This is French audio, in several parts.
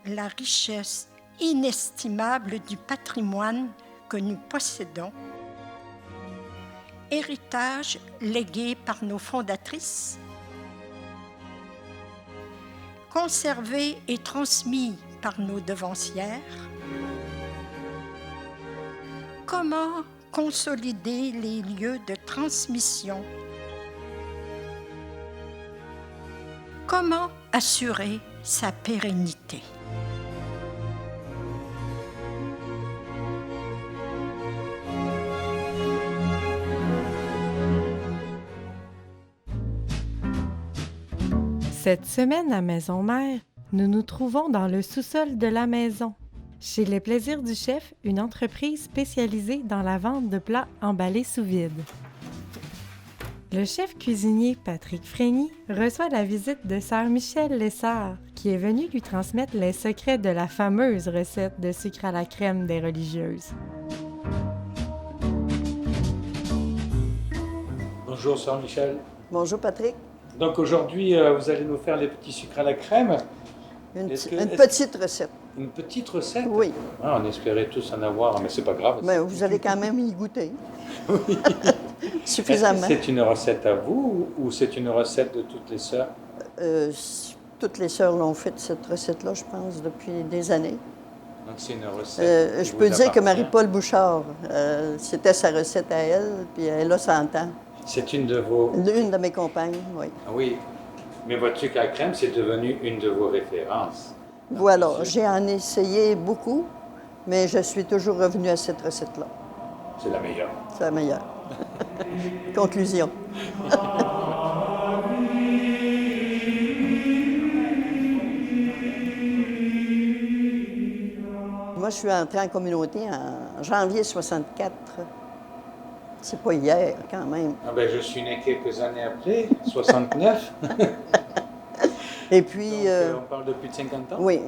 la richesse inestimable du patrimoine que nous possédons, héritage légué par nos fondatrices, conservé et transmis par nos devancières. Comment consolider les lieux de transmission? Comment assurer sa pérennité? Cette semaine à Maison Mère, nous nous trouvons dans le sous-sol de la maison, chez Les Plaisirs du Chef, une entreprise spécialisée dans la vente de plats emballés sous vide. Le chef cuisinier Patrick Frény reçoit la visite de sœur Michèle Lessard, qui est venue lui transmettre les secrets de la fameuse recette de sucre à la crème des religieuses. Bonjour sœur Michèle. Bonjour Patrick. Donc aujourd'hui, vous allez nous faire les petits sucres à la crème. Une petite recette. Une petite recette? Oui. Ah, on espérait tous en avoir, mais c'est pas grave. Mais vous allez quand même y goûter. Oui. Suffisamment. Est-ce que c'est une recette à vous ou c'est une recette de toutes les sœurs? Toutes les sœurs l'ont fait, cette recette-là, je pense, depuis des années. Donc c'est une recette je peux dire que Marie-Paul Bouchard, c'était sa recette à elle, puis elle a 100 ans. C'est une de vos... Une de mes compagnes, oui. Oui, mais votre sucre à la crème, c'est devenu une de vos références. Voilà, j'ai en essayé beaucoup, mais je suis toujours revenue à cette recette-là. C'est la meilleure. C'est la meilleure. Conclusion. Moi, je suis entrée en communauté en janvier 64. C'est pas hier, quand même. Ah ben, je suis né quelques années après, 69. Et puis... Donc, on parle de plus de 50 ans? Oui.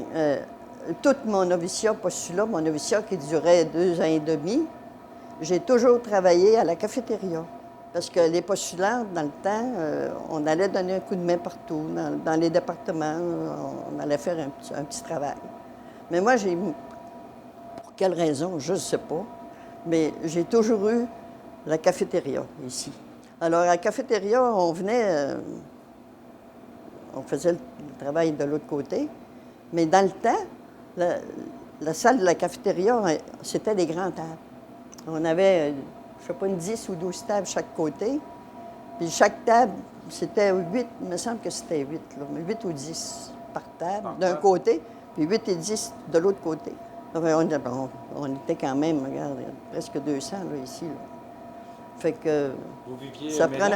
Tout mon noviciat postulat, mon noviciat qui durait 2 ans et demi, j'ai toujours travaillé à la cafétéria. Parce que les postulants, dans le temps, on allait donner un coup de main partout, dans les départements, on allait faire un petit travail. Mais moi, pour quelle raison, je ne sais pas, mais j'ai toujours eu la cafétéria ici. Alors, à la cafétéria, on venait, on faisait le travail de l'autre côté, mais dans le temps, la salle de la cafétéria, c'était des grandes tables. On avait, je ne sais pas, une 10 ou 12 tables chaque côté, puis chaque table, c'était 8, il me semble que c'était 8, là, 8 ou 10 par table, d'un côté, puis 8 et 10 de l'autre côté. On était quand même, regarde, presque 200 là, ici. Là. Fait que vous viviez, ça prenait...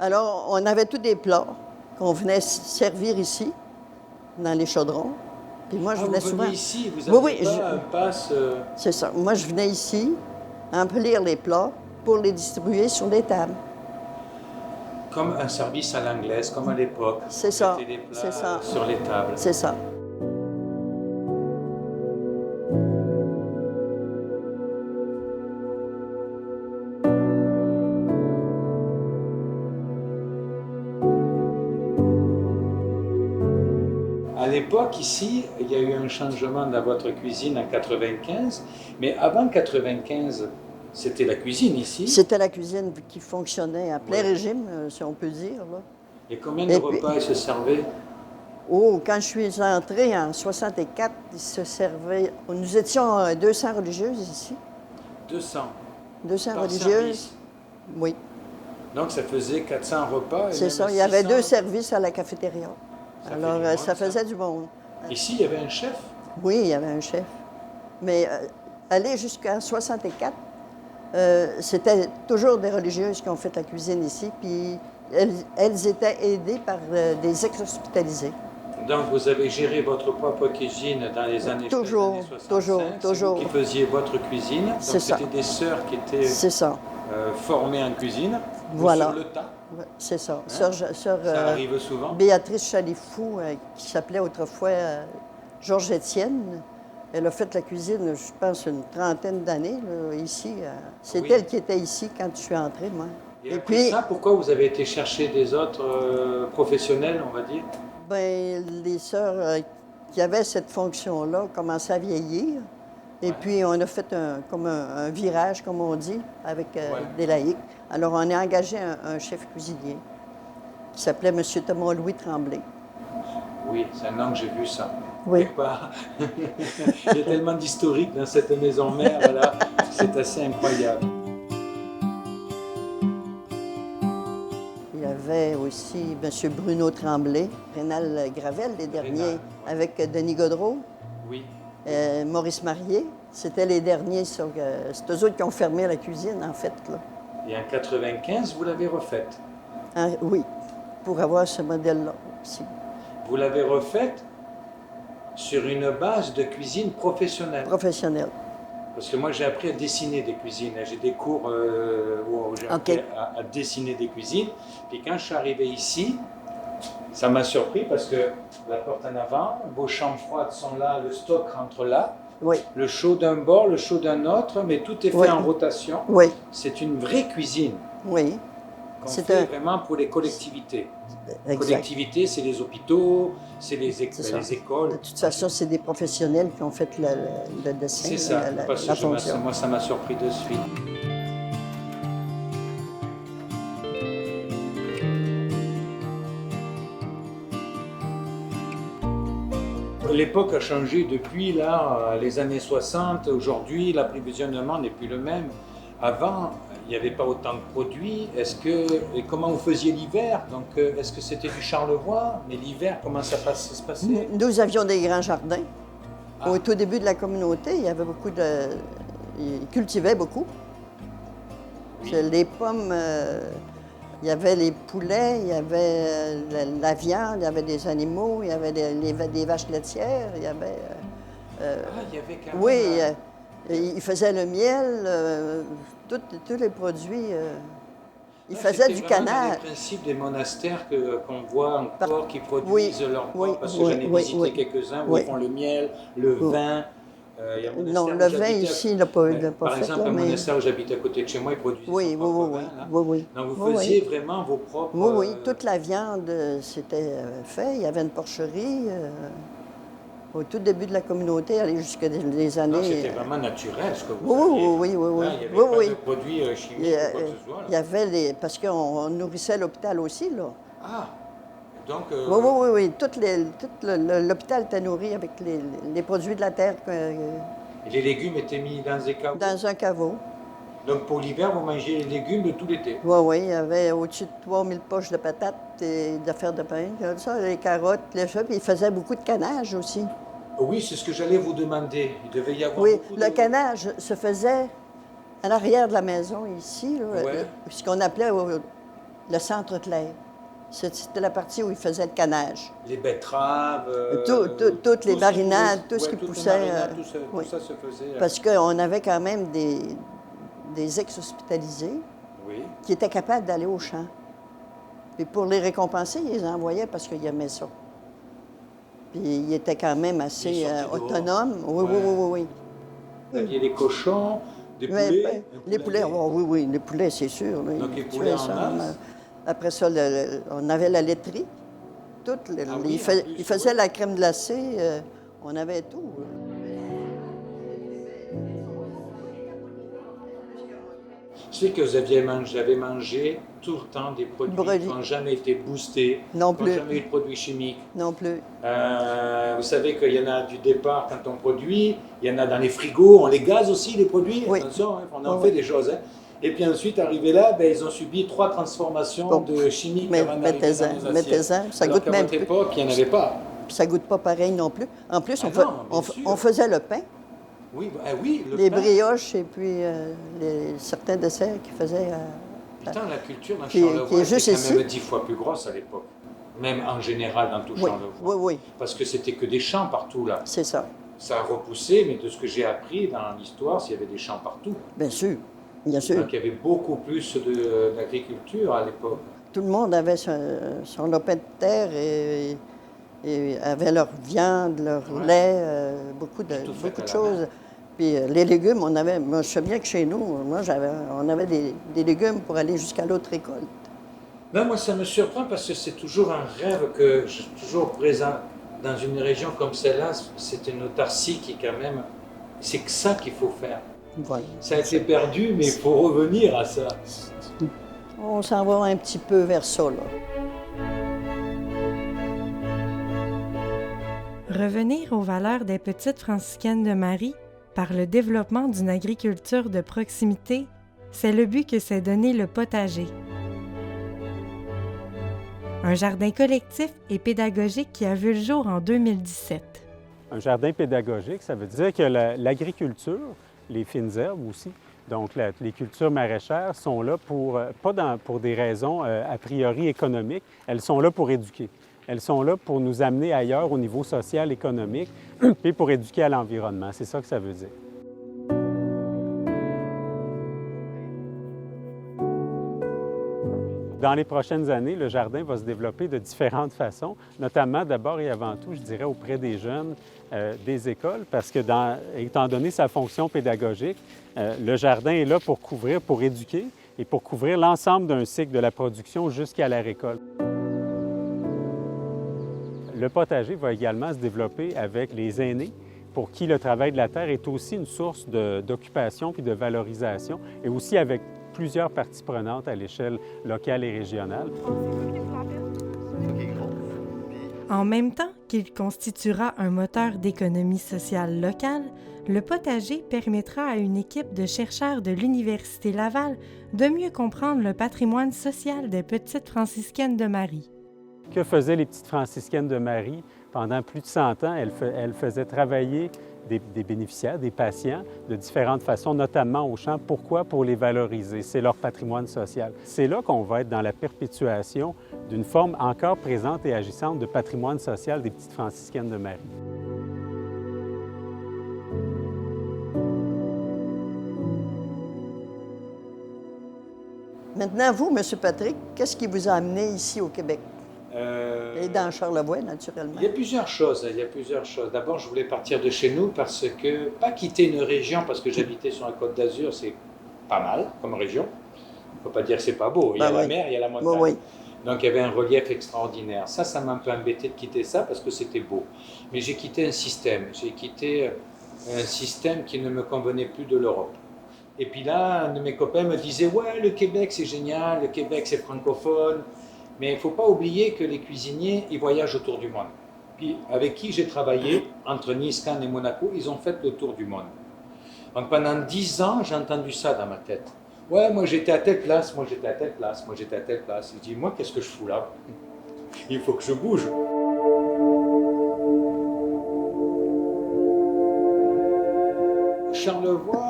Alors, on avait tous des plats qu'on venait servir ici, dans les chaudrons. Puis moi, je venais souvent... Vous venez ici, vous avez un passe... C'est ça. Moi, je venais ici, emplir les plats pour les distribuer sur les tables. Comme un service à l'anglaise, comme à l'époque. C'est ça. Des plats C'est ça. Sur les tables. C'est ça. À l'époque, ici, il y a eu un changement dans votre cuisine en 95, mais avant 95, c'était la cuisine ici? C'était la cuisine qui fonctionnait à plein régime, si on peut dire. Là. Et combien de repas se servaient? Oh, quand je suis entrée en 64, il se servait... Nous étions 200 religieuses ici. 200? 200 par religieuses. Service. Oui. Donc ça faisait 400 repas? C'est ça, il y avait 2 services à la cafétéria. Alors, ça faisait du monde. Ici, il y avait un chef? Oui, il y avait un chef. Mais aller jusqu'en 64, c'était toujours des religieuses qui ont fait la cuisine ici, puis elles étaient aidées par des ex-hospitalisés. Donc, vous avez géré votre propre cuisine dans les années 65? Toujours. C'est vous qui faisiez votre cuisine? Donc, c'était des sœurs qui étaient formées en cuisine? Voilà. Sur le tas? C'est ça. Hein? Ça arrive souvent? Béatrice Chalifou, qui s'appelait autrefois Georges Étienne, elle a fait la cuisine, je pense, une trentaine d'années ici. C'est elle qui était ici quand je suis entrée, moi. Et puis ça, pourquoi vous avez été chercher des autres professionnels, on va dire? Bien, les sœurs qui avait cette fonction-là commençait à vieillir. Et puis, on a fait comme un virage, comme on dit, avec des laïcs. Alors, on a engagé un chef cuisinier qui s'appelait M. Thomas-Louis Tremblay. Oui, c'est un nom que j'ai vu ça. Oui. Quelque part. Il y a tellement d'historique dans cette maison mère, là, c'est assez incroyable. Il y avait aussi M. Bruno Tremblay, Rénal Gravel, les derniers, Rénal, ouais. avec Denis Godreau, Oui. Maurice Marié. C'était les derniers. C'est eux autres qui ont fermé la cuisine, en fait. Là. Et en 95, vous l'avez refaite. Oui, pour avoir ce modèle-là aussi. Vous l'avez refaite sur une base de cuisine professionnelle. Professionnel. Parce que moi, j'ai appris à dessiner des cuisines. J'ai des cours où j'ai appris à dessiner des cuisines. Puis quand je suis arrivé ici, ça m'a surpris parce que la porte en avant, vos chambres froides sont là, le stock rentre là. Oui. Le chaud d'un bord, le chaud d'un autre, mais tout est fait en rotation. Oui. C'est une vraie cuisine. Oui. Qu'on fait vraiment pour les collectivités. Les collectivités, c'est les hôpitaux, c'est les écoles. De toute façon, c'est des professionnels qui ont fait le dessin. C'est ça, parce que fonction. moi, ça m'a surpris de suite. L'époque a changé depuis là, les années 60. Aujourd'hui, l'approvisionnement n'est plus le même. Avant, il n'y avait pas autant de produits. Et comment vous faisiez l'hiver? Donc, est-ce que c'était du Charlevoix? Mais l'hiver, comment ça se passait? Nous avions des grands jardins. Au tout début de la communauté, il y avait beaucoup de... Ils cultivaient beaucoup. Oui. Les pommes, il y avait les poulets, il y avait la viande, il y avait des animaux, il y avait des vaches laitières, il y avait... il y avait quand même... Oui, ils faisaient le miel, tous les produits. Ils faisaient du canard. C'est le principe des monastères qu'on voit encore qui produisent leur propre, parce que j'en ai visité quelques-uns où ils font le miel, le vin. Non, le vin ici, il n'a pas fait. Par exemple, un monastère où j'habite à côté de chez moi, ils produisent son propre vin. Oui. Donc vous faisiez vraiment vos propres... Oui, toute la viande, c'était fait. Il y avait une porcherie. Au tout début de la communauté, aller jusqu'à des années... C'était vraiment naturel ce que vous faisiez. Oui. Il n'y avait pas de produits chimiques ou quoi que ce soit. Il y avait parce qu'on nourrissait l'hôpital aussi, là. Ah, donc... Oui. Tout l'hôpital était nourri avec les produits de la terre. Et les légumes étaient mis dans des caveaux? Dans un caveau. Donc pour l'hiver, vous mangez les légumes de tout l'été? Oui. Il y avait au-dessus de 3000 poches de patates et d'affaires de pain, comme ça, les carottes, les choses. Puis ils faisaient beaucoup de canage aussi. Oui, c'est ce que j'allais vous demander. Il devait y avoir beaucoup le canage se faisait à l'arrière de la maison, ici, ce qu'on appelait le centre Clair. C'était la partie où ils faisaient le canage. Les betteraves... toutes les marinades, tout ce qui poussait. Tout ça se faisait... Parce qu'on avait quand même des ex-hospitalisés qui étaient capables d'aller au champ. Et pour les récompenser, ils les envoyaient parce qu'ils aimaient ça. Puis ils étaient quand même assez autonomes. Oui. Vous aviez des cochons, des poulets? Les poulets, oui, les poulets, c'est sûr. Là, donc les poulets en masse? Après ça, on avait la laiterie. Ils faisaient la crème glacée. On avait tout. Je sais que vous avez mangé tout le temps des produits qui n'ont jamais été boostés, qui n'ont jamais eu de produits chimiques. Non plus. Vous savez qu'il y en a du départ quand on produit, il y en a dans les frigos, on les gaze aussi, les produits. Oui. Attention, on en fait des choses. Et puis ensuite, arrivé là, ils ont subi 3 transformations de chimiques avant d'arriver dans nos assiettes. Mettez-en, ça goûte même plus. À votre époque, il n'y en avait pas. Ça goûte pas pareil non plus. En plus, on faisait le pain. Oui, les brioches et puis certains desserts qui faisaient... Putain, la culture dans Charlevoix était quand même 10 fois plus grosse à l'époque. Même en général dans tout Charlevoix. Oui. Parce que c'était que des champs partout là. C'est ça. Ça a repoussé, mais de ce que j'ai appris dans l'histoire, il y avait des champs partout. Bien sûr. Donc il y avait beaucoup plus d'agriculture à l'époque. Tout le monde avait son lopin de terre et avait leur viande, leur lait, beaucoup de choses. Puis les légumes, moi je sais bien que chez nous, on avait des légumes pour aller jusqu'à l'autre récolte. Ben, moi ça me surprend parce que c'est toujours un rêve que j'ai toujours dans une région comme celle-là, c'est une autarcie qui quand même, c'est que ça qu'il faut faire. Voilà. Ça a été perdu, mais il faut revenir à ça. On s'en va un petit peu vers ça, là. Revenir aux valeurs des petites franciscaines de Marie par le développement d'une agriculture de proximité, c'est le but que s'est donné le potager. Un jardin collectif et pédagogique qui a vu le jour en 2017. Un jardin pédagogique, ça veut dire que l'agriculture, les fines herbes aussi, donc les cultures maraîchères sont là pour des raisons a priori économiques, elles sont là pour éduquer. Elles sont là pour nous amener ailleurs au niveau social, économique, et pour éduquer à l'environnement. C'est ça que ça veut dire. Dans les prochaines années, le jardin va se développer de différentes façons, notamment d'abord et avant tout, je dirais, auprès des jeunes des écoles, parce que étant donné sa fonction pédagogique, le jardin est là pour couvrir, pour éduquer et pour couvrir l'ensemble d'un cycle de la production jusqu'à la récolte. Le potager va également se développer avec les aînés, pour qui le travail de la terre est aussi une source d'occupation puis de valorisation, et aussi avec plusieurs parties prenantes à l'échelle locale et régionale. En même temps qu'il constituera un moteur d'économie sociale locale, le potager permettra à une équipe de chercheurs de l'Université Laval de mieux comprendre le patrimoine social des petites franciscaines de Marie. Que faisaient les petites franciscaines de Marie? Pendant plus de 100 ans, elles faisaient travailler des bénéficiaires, des patients, de différentes façons, notamment au champ. Pourquoi? Pour les valoriser. C'est leur patrimoine social. C'est là qu'on va être dans la perpétuation d'une forme encore présente et agissante de patrimoine social des petites franciscaines de Marie. Maintenant, vous, M. Patrick, qu'est-ce qui vous a amené ici au Québec? Et dans Charlevoix, naturellement. Il y a plusieurs choses. D'abord, je voulais partir de chez nous parce que, pas quitter une région, parce que j'habitais sur la Côte d'Azur, c'est pas mal comme région. Il ne faut pas dire que c'est pas beau. Il y a la mer, il y a la montagne. Oui. Donc, il y avait un relief extraordinaire. Ça m'a un peu embêté de quitter ça parce que c'était beau. Mais j'ai quitté un système. J'ai quitté un système qui ne me convenait plus de l'Europe. Et puis là, un de mes copains me disait « Ouais, le Québec, c'est génial. Le Québec, c'est francophone. » Mais il ne faut pas oublier que les cuisiniers, ils voyagent autour du monde. Puis avec qui j'ai travaillé, entre Nice, Cannes et Monaco, ils ont fait le tour du monde. Donc pendant 10 ans, j'ai entendu ça dans ma tête. Ouais, moi j'étais à telle place, moi j'étais à telle place, moi j'étais à telle place. Je dis, moi qu'est-ce que je fous là? Il faut que je bouge. Charlevoix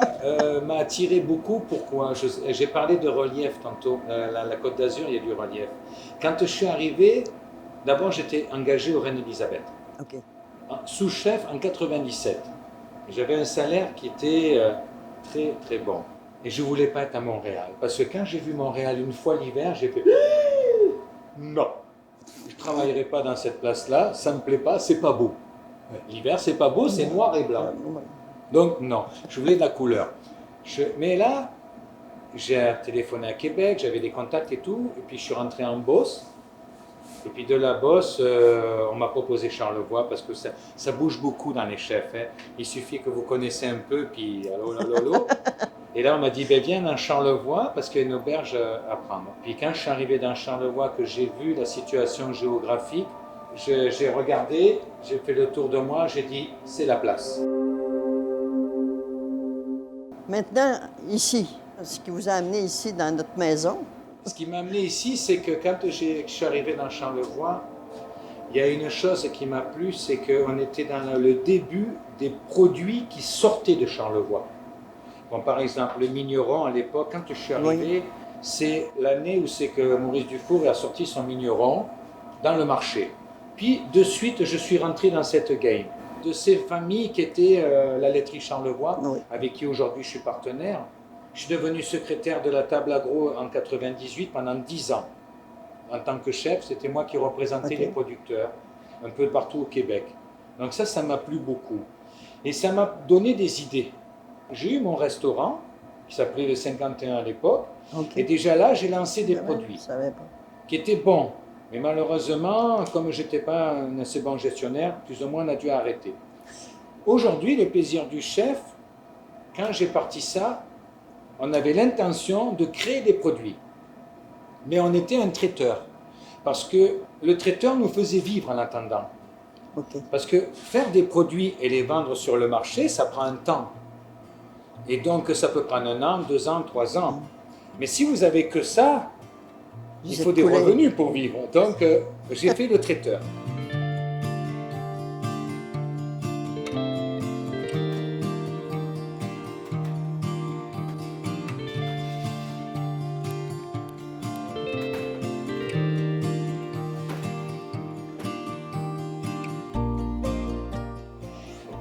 m'a attiré beaucoup. Pourquoi? J'ai parlé de relief tantôt. La Côte d'Azur, il y a du relief. Quand je suis arrivé, d'abord j'étais engagé au Reine-Élisabeth. OK. Sous-chef en 97. J'avais un salaire qui était très très bon. Et je ne voulais pas être à Montréal. Parce que quand j'ai vu Montréal une fois l'hiver, j'ai fait non, je ne travaillerai pas dans cette place-là, ça ne me plaît pas, c'est pas beau. L'hiver, c'est pas beau, c'est noir et blanc. Donc non, je voulais de la couleur. Mais là, j'ai téléphoné à Québec, j'avais des contacts et tout, et puis je suis rentré en Beauce. Et puis de la Beauce, on m'a proposé Charlevoix parce que ça bouge beaucoup dans les chefs. Hein. Il suffit que vous connaissez un peu, puis allô. Et là, on m'a dit, ben, viens dans Charlevoix parce qu'il y a une auberge à prendre. Puis quand je suis arrivé dans Charlevoix, que j'ai vu la situation géographique, j'ai regardé, j'ai fait le tour de moi, j'ai dit, c'est la place. Maintenant, ici, ce qui vous a amené ici dans notre maison. Ce qui m'a amené ici, c'est que quand je suis arrivé dans Charlevoix, il y a une chose qui m'a plu, c'est qu'on était dans le début des produits qui sortaient de Charlevoix. Bon, par exemple, le migneron, à l'époque, quand je suis arrivé, c'est l'année où c'est que Maurice Dufour a sorti son migneron dans le marché. Puis, de suite, je suis rentré dans cette game. De ces familles qui étaient la laiterie Charlevoix, avec qui aujourd'hui je suis partenaire. Je suis devenu secrétaire de la table agro en 98 pendant 10 ans. En tant que chef, c'était moi qui représentais les producteurs, un peu partout au Québec. Donc ça m'a plu beaucoup. Et ça m'a donné des idées. J'ai eu mon restaurant, qui s'appelait le 51 à l'époque, et déjà là, j'ai lancé des produits qui étaient bons. Mais malheureusement, comme je n'étais pas un assez bon gestionnaire, plus ou moins on a dû arrêter. Aujourd'hui, les plaisirs du chef, quand j'ai parti ça, on avait l'intention de créer des produits. Mais on était un traiteur. Parce que le traiteur nous faisait vivre en attendant. OK. Parce que faire des produits et les vendre sur le marché, ça prend un temps. Et donc, ça peut prendre 1 an, 2 ans, 3 ans. Mais si vous avez que ça, il faut des revenus pour vivre. Donc, j'ai fait le traiteur.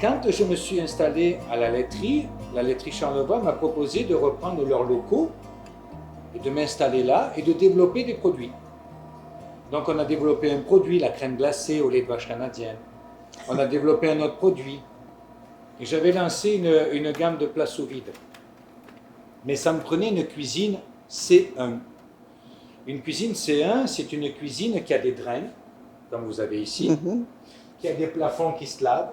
Quand je me suis installé à la laiterie Charlevoix m'a proposé de reprendre leurs locaux et de m'installer là et de développer des produits. Donc on a développé un produit, la crème glacée au lait de vache canadienne. On a développé un autre produit. Et j'avais lancé une gamme de plats sous vide. Mais ça me prenait une cuisine C1. Une cuisine C1, c'est une cuisine qui a des drains, comme vous avez ici, qui a des plafonds qui se lavent,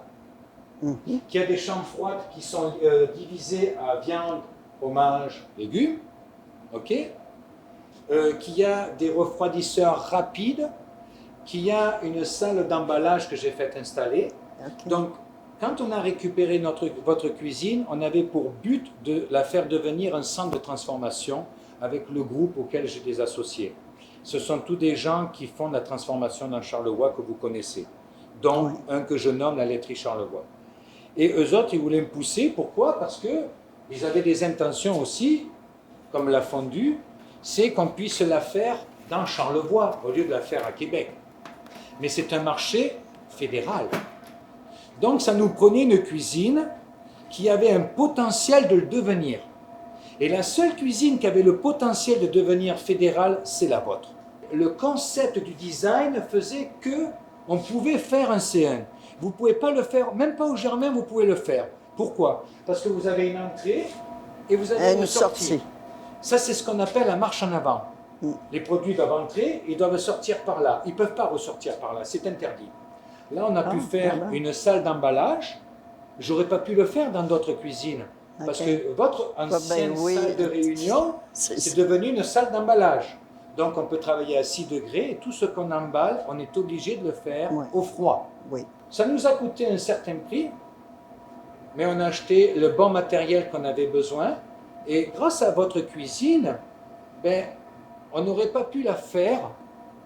qui a des chambres froides qui sont divisées à viande, fromage, légumes, qui a des refroidisseurs rapides, qui a une salle d'emballage que j'ai fait installer. Donc, quand on a récupéré votre cuisine, on avait pour but de la faire devenir un centre de transformation avec le groupe auquel j'ai des associés. Ce sont tous des gens qui font la transformation dans Charlevoix que vous connaissez, dont un que je nomme la laiterie Charlevoix. Et eux autres, ils voulaient me pousser. Pourquoi? Parce qu'ils avaient des intentions aussi, comme la fondue, c'est qu'on puisse la faire dans Charlevoix, au lieu de la faire à Québec. Mais c'est un marché fédéral. Donc ça nous prenait une cuisine qui avait un potentiel de le devenir. Et la seule cuisine qui avait le potentiel de devenir fédérale, c'est la vôtre. Le concept du design faisait qu'on pouvait faire un C1. Vous ne pouvez pas le faire, même pas au Germain, vous pouvez le faire. Pourquoi? Parce que vous avez une entrée et vous avez une sortie. Ça, c'est ce qu'on appelle la marche en avant. Les produits doivent entrer, ils doivent sortir par là. Ils ne peuvent pas ressortir par là, c'est interdit. Là, on a pu faire une salle d'emballage. Je n'aurais pas pu le faire dans d'autres cuisines. Parce que votre ancienne salle de réunion, c'est devenu une salle d'emballage. Donc, on peut travailler à 6 degrés et tout ce qu'on emballe, on est obligé de le faire au froid. Ça nous a coûté un certain prix, mais on a acheté le bon matériel qu'on avait besoin. Et grâce à votre cuisine, on n'aurait pas pu la faire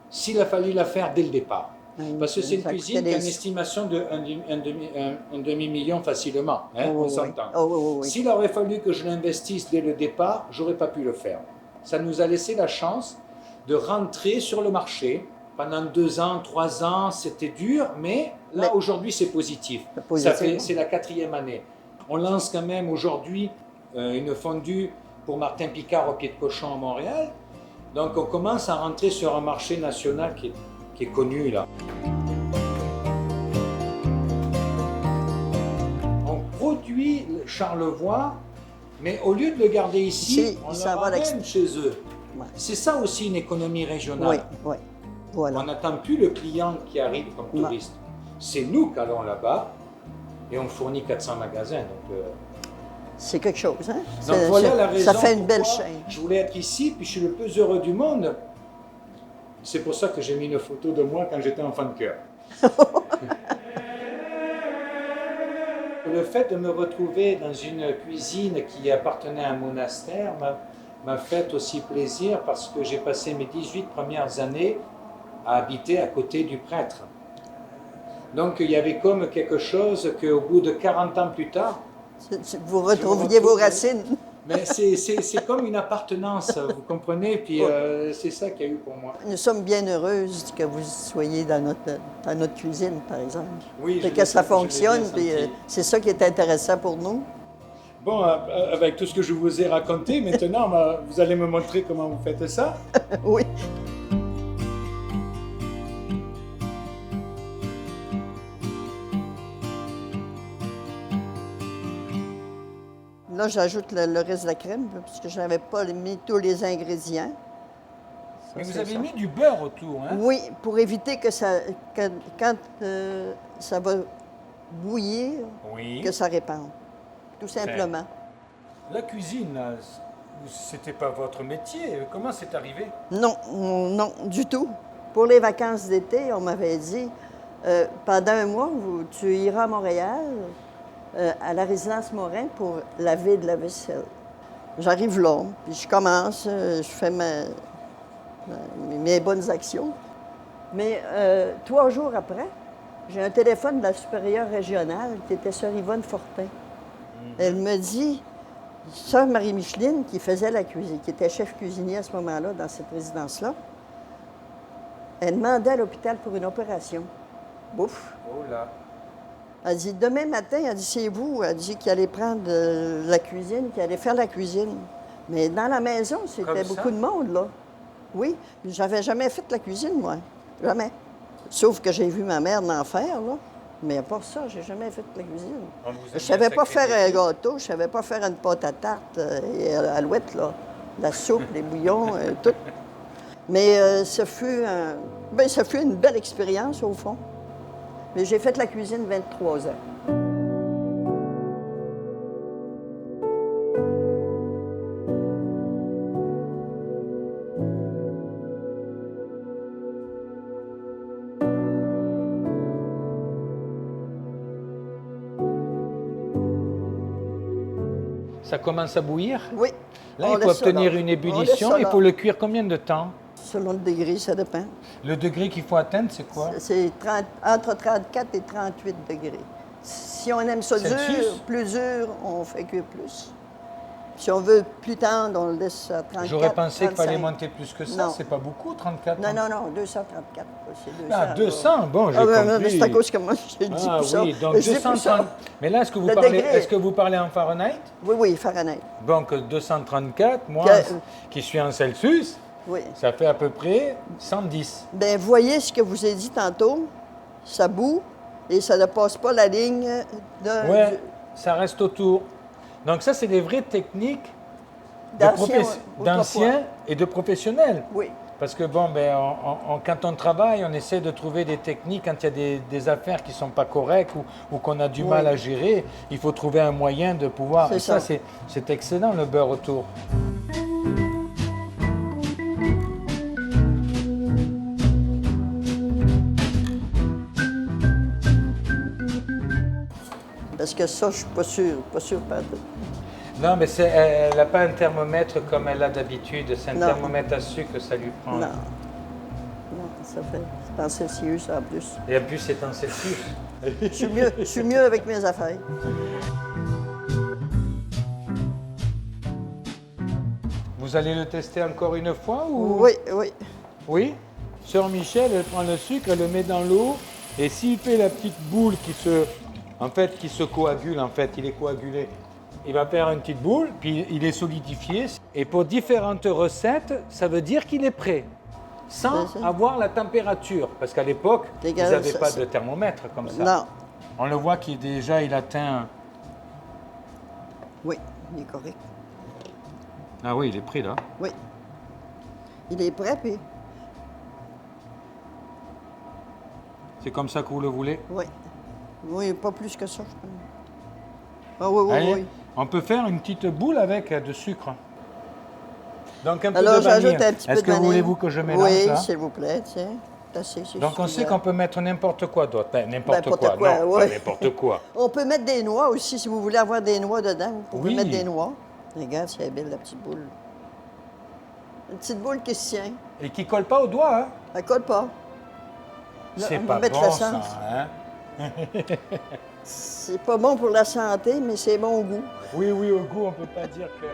s'il a fallu la faire dès le départ. Parce que c'est une cuisine qui a une estimation de un demi-million facilement, on s'entend. S'il aurait fallu que je l'investisse dès le départ, je n'aurais pas pu le faire. Ça nous a laissé la chance de rentrer sur le marché. Pendant 2 ans, 3 ans, c'était dur, mais là, aujourd'hui, c'est positif. C'est la 4e année. On lance quand même aujourd'hui une fondue pour Martin Picard au pied de cochon à Montréal. Donc, on commence à rentrer sur un marché national qui est connu, là. On produit le Charlevoix, mais au lieu de le garder ici, on le ramène chez eux. C'est ça aussi une économie régionale. Voilà. On n'attend plus le client qui arrive comme touriste. C'est nous qui allons là-bas et on fournit 400 magasins. C'est quelque chose, hein? Donc voilà la raison ça fait une belle chaîne. Je voulais être ici, puis je suis le plus heureux du monde. C'est pour ça que j'ai mis une photo de moi quand j'étais enfant de cœur. Le fait de me retrouver dans une cuisine qui appartenait à un monastère m'a fait aussi plaisir parce que j'ai passé mes 18 premières années à habiter à côté du prêtre. Donc il y avait comme quelque chose qu'au bout de 40 ans plus tard, vous retrouviez vos racines. Mais c'est comme une appartenance, vous comprenez? Puis c'est ça qu'il y a eu pour moi. Nous sommes bien heureuses que vous soyez dans notre cuisine, par exemple. Oui, que ça fonctionne, puis c'est ça qui est intéressant pour nous. Bon, avec tout ce que je vous ai raconté, maintenant, vous allez me montrer comment vous faites ça? Oui. Là, j'ajoute le reste de la crème, parce que je n'avais pas mis tous les ingrédients. Mais vous c'est avez ça. mis du beurre autour, hein? Oui, pour éviter que ça, quand ça va bouillir, Oui. que ça répande. Tout simplement. La cuisine, là, c'était pas votre métier. Comment c'est arrivé? Non, non, du tout. Pour les vacances d'été, on m'avait dit, pendant un mois, tu iras à Montréal, à la résidence Morin, pour laver de la vaisselle. J'arrive là, puis je commence, je fais mes bonnes actions. Mais 3 jours après, j'ai un téléphone de la supérieure régionale qui était sœur Yvonne Fortin. Elle me dit, sœur Marie-Micheline, qui faisait la cuisine, qui était chef cuisinier à ce moment-là dans cette résidence-là, elle demandait à l'hôpital pour une opération. Bouf! Oh là. Elle dit, demain matin, elle dit, c'est vous. Elle dit qu'il allait prendre la cuisine, qu'il allait faire la cuisine. Mais dans la maison, Comme c'était ça? beaucoup de monde, là. Oui, j'avais jamais fait la cuisine, moi. Jamais. Sauf que j'ai vu ma mère en faire, là. Mais à part ça, j'ai jamais fait la cuisine. On vous a Je mis savais un pas sacré faire un défi. gâteau, je savais pas faire une pâte à tarte et à l'alouette, là. La soupe, les bouillons, tout. Mais ce fut une belle expérience, au fond. Mais j'ai fait la cuisine 23 ans. Ça commence à bouillir? Oui. Là, On il faut laisse ça obtenir là. une On laisse ébullition. ça Il là. faut le cuire combien de temps? Selon le degré, ça dépend. Le degré qu'il faut atteindre, c'est quoi? C'est entre 34 et 38 degrés. Si on aime ça Celsius? plus dur, on fait cuire plus. Si on veut plus tendre, on le laisse à 34. J'aurais pensé qu'il fallait 35. monter plus que ça. Non. C'est pas beaucoup, 34? Non, non, non, 234. C'est 200. Ah, 200, bon, j'ai Ah, ben, compris. c'est à cause que moi, j'ai dit Ah plus ça. oui, donc Je dis plus 230. ça. Mais là, est-ce que Le degré. est-ce que vous parlez en Fahrenheit? Oui, oui, Fahrenheit. Donc 234, moi, Que- qui suis en Celsius, Oui. ça fait à peu près 110. Bien, voyez ce que je vous ai dit tantôt. Ça bout et ça ne passe pas la ligne de... Ouais, ça reste autour. Donc ça, c'est des vraies techniques D'anciens, d'anciens autrefois. et de professionnels. Oui. Parce que bon, ben, quand on travaille, on essaie de trouver des techniques quand il y a des affaires qui ne sont pas correctes ou qu'on a du Oui. mal à gérer. Il faut trouver un moyen de pouvoir. C'est Et ça, ça. c'est excellent, le beurre autour. Parce que ça, je suis pas sûre pas de... Non, mais elle n'a pas un thermomètre comme elle a d'habitude. C'est un Non. thermomètre à sucre que ça lui prend. Non. Non, ça fait... C'est en Celsius en plus. Et en plus, c'est en Celsius. Je suis mieux avec mes affaires. Vous allez le tester encore une fois ou... Oui, oui. Oui. Sœur Michel, elle prend le sucre, elle le met dans l'eau. Et s'il fait la petite boule qui se coagule, en fait, il est coagulé. Il va faire une petite boule, puis il est solidifié. Et pour différentes recettes, ça veut dire qu'il est prêt. Sans C'est ça. avoir la température. Parce qu'à l'époque, ils Légal, n'avaient ça, pas ça. de thermomètre comme ça. Non. On le voit qu'il il atteint... Oui, il est correct. Ah oui, il est prêt là. Oui. Il est prêt, puis... C'est comme ça que vous le voulez. Oui. Oui, pas plus que ça, je pense. Ah oui, oui, Allez, oui. on peut faire une petite boule avec de sucre. Donc un peu Alors, de vanille. j'ajoute un petit peu Est-ce de que vanille. voulez-vous que je mélange oui, là? s'il vous plaît, tiens. C'est assez, c'est Donc on sait suffisant. qu'on peut mettre n'importe quoi d'autre. Ben, n'importe N'importe quoi, quoi, non, ouais. pas n'importe quoi. On peut mettre des noix aussi, si vous voulez avoir des noix dedans. Vous pouvez Oui. mettre des noix. Regarde, c'est belle, la petite boule. Une petite boule qui se tient. Et qui colle pas au doigt, hein? Elle colle pas. Là, C'est on va pas mettre bon l'essence. ça, hein? C'est pas bon pour la santé, mais c'est bon au goût. Oui, oui, au goût, on peut pas dire que...